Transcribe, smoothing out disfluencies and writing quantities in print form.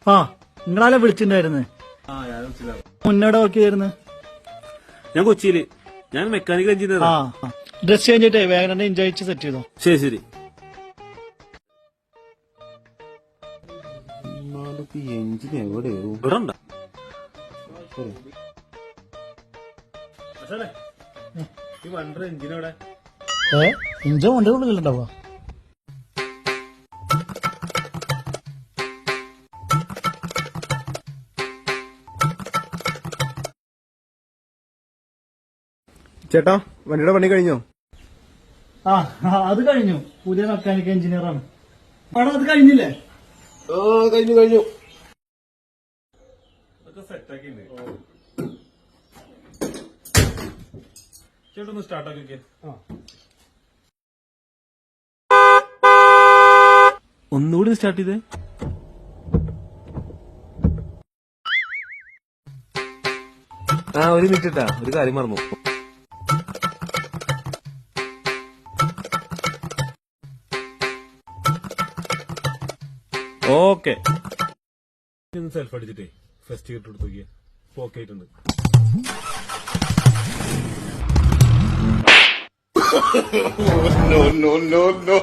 ആ നിങ്ങളാലെ വിളിച്ചിട്ടുണ്ടായിരുന്നു. മുന്നോടെ വർക്ക് ചെയ്തിരുന്നു. ഞാൻ കൊച്ചിയില്. ഞാൻ മെക്കാനിക്കൽ എഞ്ചിനീയർ. ആ ഡ്രസ് ചേഞ്ച് ചെയ്തിട്ടേ വേഗം തന്നെ ഇഞ്ചയച്ച് സെറ്റ് ചെയ്തോ. ശരി ശരി. എഞ്ചിൻ എവിടെയോ ഇവിടെ ഉണ്ടോ? എഞ്ചിനോടെ ഇഞ്ചോ വണ്ടി ഉള്ളിലുണ്ടാവുക. ചേട്ടാ വണ്ടിയുടെ പണി കഴിഞ്ഞോ? ആ അത് കഴിഞ്ഞു. പുതിയ മെക്കാനിക്കൽ എഞ്ചിനീയർ ആണ്. അവിടെ അത് കഴിഞ്ഞില്ലേ? കഴിഞ്ഞു കഴിഞ്ഞു. ചേട്ടൊന്ന് സ്റ്റാർട്ടാക്കി. ഒന്നുകൂടി സ്റ്റാർട്ട് ചെയ്തേ. ഒരു മിനിറ്റ് ഇട്ടാ, ഒരു കാര്യം മറന്നു. ഓക്കെ. സെൽഫ് അടിച്ചിട്ടേ ഫസ്റ്റ് ഗിയർ എടുത്ത് നോക്കിയേ. ഓക്കെ ആയിട്ടുണ്ട്. No, no, no, no.